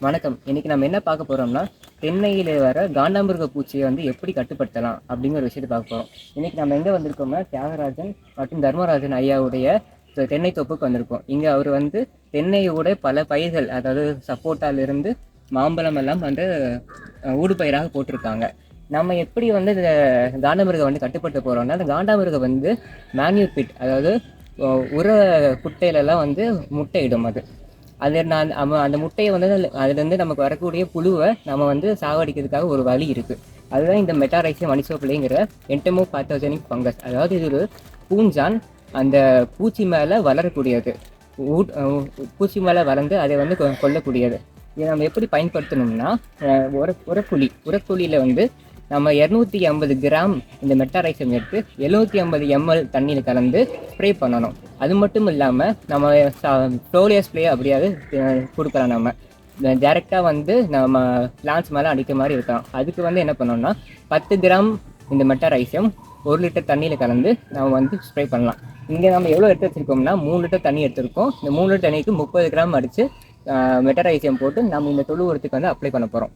வணக்கம். இன்னைக்கு நம்ம என்ன பார்க்க போறோம்னா, தென்னையில வர காண்டாமிருக பூச்சியை வந்து எப்படி கட்டுப்படுத்தலாம் அப்படிங்கிற ஒரு விஷயத்தை பார்க்க போறோம். இன்னைக்கு நம்ம எங்க வந்திருக்கோம்னா, தியாகராஜன் மற்றும் தர்மராஜன் ஐயாவுடைய தென்னை தோப்புக்கு வந்திருக்கோம். இங்க அவர் வந்து தென்னையோட பல பயிர்கள், அதாவது சப்போட்டால இருந்து மாம்பழம் எல்லாம் வந்து ஊடுபயிராக போட்டிருக்காங்க. நம்ம எப்படி வந்து இந்த காண்டாமிருகம் வந்து கட்டுப்படுத்த போறோம்னா, அந்த காண்டாமிருகம் வந்து மேன்யூர் பிட், அதாவது உர குட்டையிலலாம் வந்து முட்டையிடும் அது. அது நான் அந்த முட்டையை வந்து அதுலேருந்து நமக்கு வரக்கூடிய புழுவை நம்ம வந்து சாவடிக்கிறதுக்காக ஒரு வழி இருக்குது. அதுதான் இந்த மெட்டாரைசியம் அனிசோப்லேங்கிற என்டமோ பாத்தோஜெனிக் ஃபங்கஸ். அதாவது இது ஒரு பூஞ்சான், அந்த பூச்சி மேலே வளரக்கூடியது. பூச்சி மேலே வளர்ந்து அதை வந்து கொல்லக்கூடியது. இதை நம்ம எப்படி பயன்படுத்தணும்னா, உரக்குழியில் வந்து நம்ம 250 கிராம் இந்த மெட்டாரைசம் எடுத்து 750 ml தண்ணியில் கலந்து ஸ்ப்ரே பண்ணணும். அது மட்டும் இல்லாமல் நம்ம ஃபோலியர் ஸ்ப்ரே அப்படியாவது கொடுக்கலாம். நம்ம டைரெக்டாக வந்து நம்ம பிளான்ஸ் மேலே அடிக்க மாதிரி இருக்கலாம். அதுக்கு வந்து என்ன பண்ணோம்னா 10 கிராம் இந்த மெட்டாரைசம் 1 லிட்டர் தண்ணியில் கலந்து நம்ம வந்து ஸ்ப்ரே பண்ணலாம். இங்கே நம்ம எவ்வளோ எடுத்து வச்சுருக்கோம்னா 3 லிட்டர் தண்ணி எடுத்துருக்கோம். இந்த 3 லிட்டர் தண்ணிக்கு 30 கிராம் அடித்து மெட்டாரைசியம் போட்டு நம்ம இந்த தொழு உரத்துக்கு வந்து அப்ளை பண்ண போகிறோம்.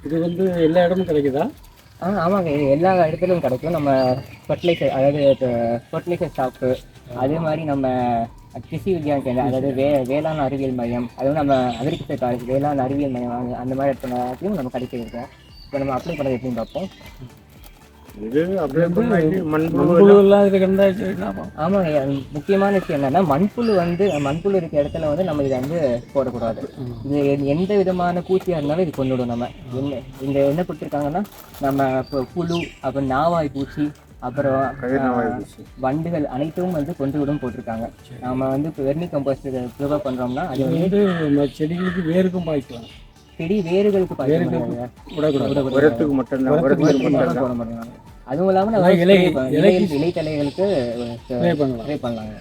இது வந்து எல்லா இடமும் கிடைக்குதா? ஆமாங்க, எல்லா இடத்துலையும் கிடைக்கும். நம்ம ஃபர்டிலைசர், அதாவது ஃபர்டிலைசர் ஷாப்பு, அதே மாதிரி நம்ம கிருஷி விஞ்ஞான கேந்திரம், அதாவது வேளாண் அறிவியல் மையம், அதுவும் நம்ம அக்ரிகல்ச்சர் காலேஜ் வேளாண் அறிவியல் மையம், அந்த மாதிரி இடத்துலையும் நம்ம கிடைச்சிருக்கோம். இப்போ நம்ம அப்ளை பண்ணுறது எப்படின்னு பார்ப்போம். இது அப்படியே மண்புழுலாம் ஆமாங்க, முக்கியமான விஷயம் என்னன்னா, மண்புழு இருக்க இடத்துல வந்து நம்ம இதை வந்து போடக்கூடாது. இது எந்த விதமான பூச்சியாக இருந்தாலும் இது கொண்டுடும். நம்ம இங்க என்ன கொடுத்துருக்காங்கன்னா, நம்ம புழு, அப்புறம் நாவாய் பூச்சி, அப்புறம் வண்டுகள் அனைத்தும் வந்து கொண்டுவிடும் போட்டிருக்காங்க. நம்ம வந்து இப்போ வெர்மி கம்போஸ்ட் ப்ரிப்பேர் பண்றோம்னா அது வந்து செடிகளுக்கு வேருக்கும் பாய்க்கலாம். செடி வேர்களுக்கு அதுவும் இல்லாமல் இலைத்தலைகளுக்கு பண்ணலாங்க.